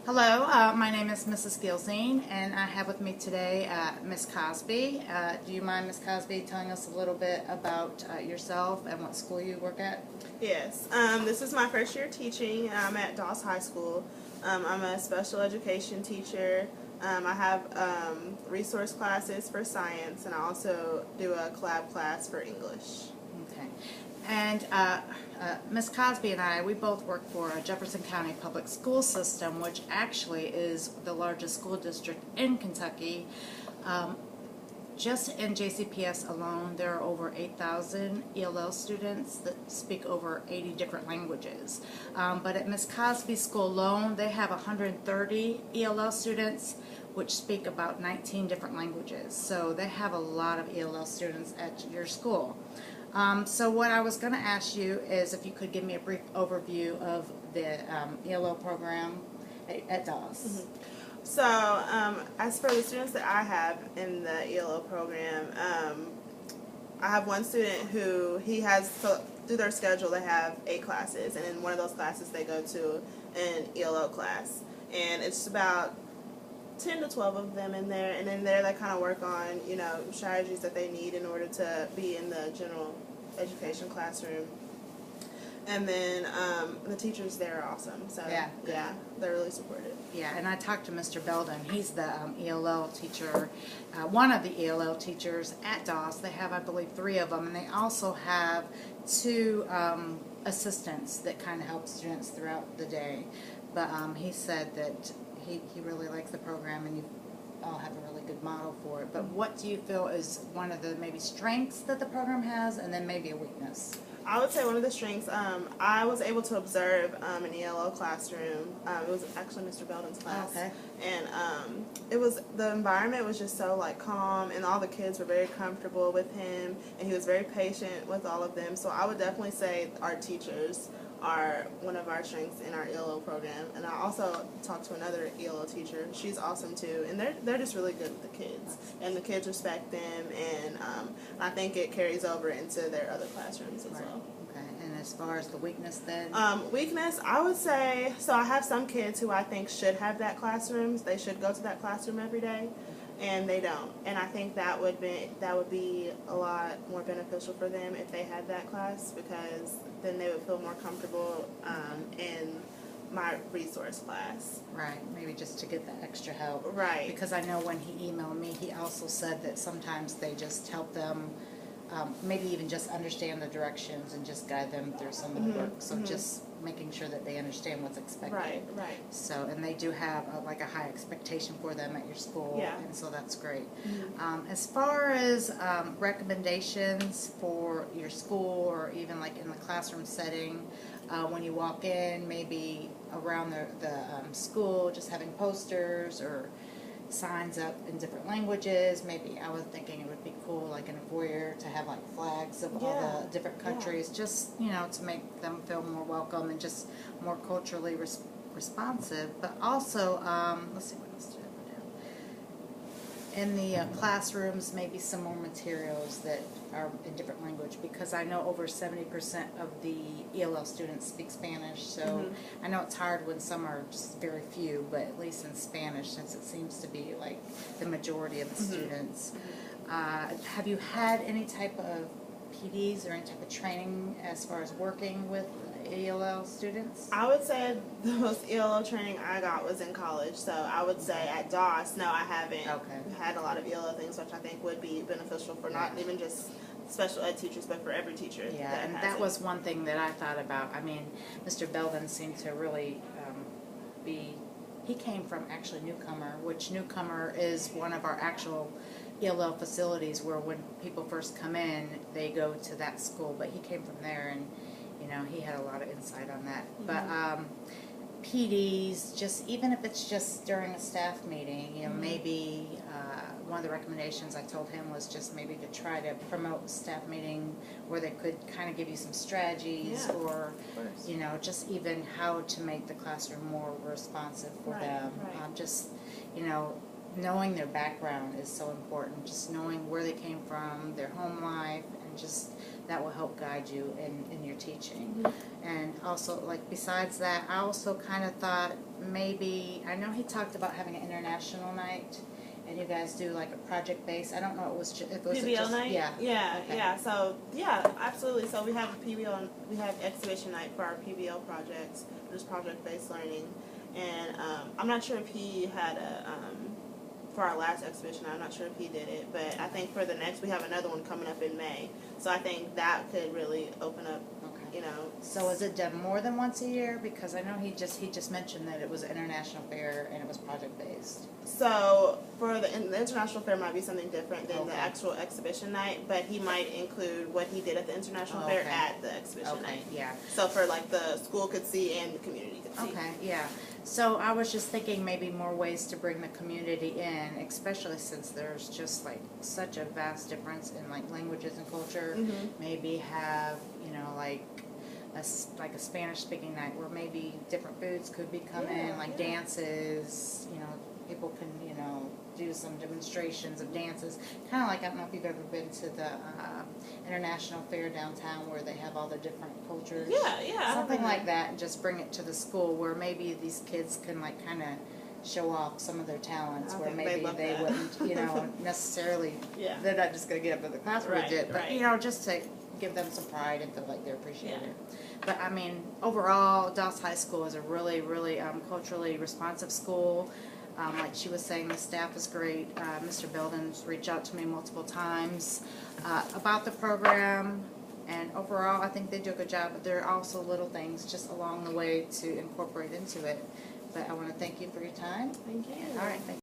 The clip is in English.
Hello, my name is Mrs. Gilzine, and I have with me today Miss Cosby. Do you mind, Miss Cosby, telling us a little bit about yourself and what school you work at? Yes, this is my first year teaching, and I'm at Doss High School. I'm a special education teacher. I have resource classes for science, and I also do a collab class for English. Okay. And Miss Cosby and I, we both work for Jefferson County Public School System, which actually is the largest school district in Kentucky. Just in JCPS alone, there are over 8,000 ELL students that speak over 80 different languages. But at Miss Cosby's school alone, they have 130 ELL students, which speak about 19 different languages. So they have a lot of ELL students at your school. So what I was going to ask you is if you could give me a brief overview of the ELL program at Doss. Mm-hmm. So, as for the students that I have in the ELO program, I have one student who he has, so through their schedule, they have 8 classes, and in one of those classes they go to an ELO class, and it's about 10 to 12 of them in there, and in there they kind of work on, strategies that they need in order to be in the general education classroom. And then the teachers there are awesome. So yeah, they're really supportive. Yeah, and I talked to Mr. Belden. He's the ELL teacher, one of the ELL teachers at Doss. They have, I believe, 3 of them, and they also have 2 assistants that kind of help students throughout the day. But he said that he really likes the program, and you all have a really good model for it. But what do you feel is one of the maybe strengths that the program has, and then maybe a weakness? I would say one of the strengths, I was able to observe an ELO classroom. It was actually Mr. Belden's class. Okay. And the environment was just so calm, and all the kids were very comfortable with him, and he was very patient with all of them. So I would definitely say our teachers are one of our strengths in our ELO program. And I also talked to another ELO teacher. She's awesome too, and they're just really good with the kids, and the kids respect them, and I think it carries over into their other classrooms as well. Okay, and as far as the weakness then? Weakness, I would say, so I have some kids who I think should have that classroom. They should go to that classroom every day, and they don't. And I think that would be a lot more beneficial for them if they had that class, because then they would feel more comfortable in my resource class. Right, maybe just to get that extra help. Right. Because I know when he emailed me, he also said that sometimes they just help them, maybe even just understand the directions and just guide them through some of the work. So just making sure that they understand what's expected. Right. So, and they do have a high expectation for them at your school. Yeah. And so that's great. As far as recommendations for your school, or even like in the classroom setting, when you walk in, maybe around the school, just having posters or signs up in different languages. Maybe I was thinking it would be cool, like in a foyer, to have like flags of all the different countries, just to make them feel more welcome and just more culturally responsive. But also, let's see, what else did I put down? In the classrooms, maybe some more materials that are in different language, because I know over 70% of the ELL students speak Spanish, so I know it's hard when some are just very few, but at least in Spanish, since it seems to be like the majority of the students. Have you had any type of PDs or any type of training as far as working with ELL students? I would say the most ELO training I got was in college. So I would say at Doss, no, I haven't had a lot of ELO things, which I think would be beneficial for not even just special ed teachers, but for every teacher. Yeah, and that was one thing that I thought about. I mean, Mr. Belden seemed to really he came from actually Newcomer, which Newcomer is one of our actual ELL facilities where when people first come in, they go to that school. But he came from there, and he had a lot of insight on that. But PDs, just even if it's just during a staff meeting, Mm-hmm. maybe one of the recommendations I told him was just maybe to try to promote a staff meeting where they could kind of give you some strategies, or just even how to make the classroom more responsive for them. Just knowing their background is so important. Just knowing where they came from, their home life, and just that will help guide you in your teaching. Mm-hmm. And also, like, besides that, I also kind of thought maybe, I know he talked about having an international night, and you guys do like a project base. I don't know if it was PBL just, night? yeah. Yeah, Okay. yeah. So, yeah, absolutely. So we have PBL, we have exhibition night for our PBL projects, which is project-based learning. And I'm not sure if he had for our last exhibition, I'm not sure if he did it, but I think for the next, we have another one coming up in May. So I think that could really open up, Okay. you know. So is it done more than once a year? Because I know he just mentioned that it was an international fair and it was project based. So for the international fair might be something different than the Okay. actual exhibition night, but he might include what he did at the international fair Okay. at the exhibition Okay, night. yeah. So for like the school could see and the community could see. Okay, yeah. So I was just thinking maybe more ways to bring the community in, especially since there's just like such a vast difference in like languages and culture. Mhm. Maybe have, you know, like a Spanish speaking night where maybe different foods could be coming, Yeah, like yeah. dances, you know, people can, you know, do some demonstrations of dances. Kind of like, I don't know if you've ever been to the International Fair downtown where they have all the different cultures. Yeah, yeah. Something like that, and just bring it to the school where maybe these kids can like kind of show off some of their talents I where think they'd maybe love they that. wouldn't, you know, necessarily, Yeah. they're not just going to get up in the classroom and Right, do it, but, right. you know, just to give them some pride and feel like they're appreciated. Yeah. But I mean, overall, Doss High School is a really, really culturally responsive school. Like she was saying, the staff is great. Mr. Belden's reached out to me multiple times about the program. And overall, I think they do a good job, but there are also little things just along the way to incorporate into it. But I want to thank you for your time. Thank you. All right, thank you.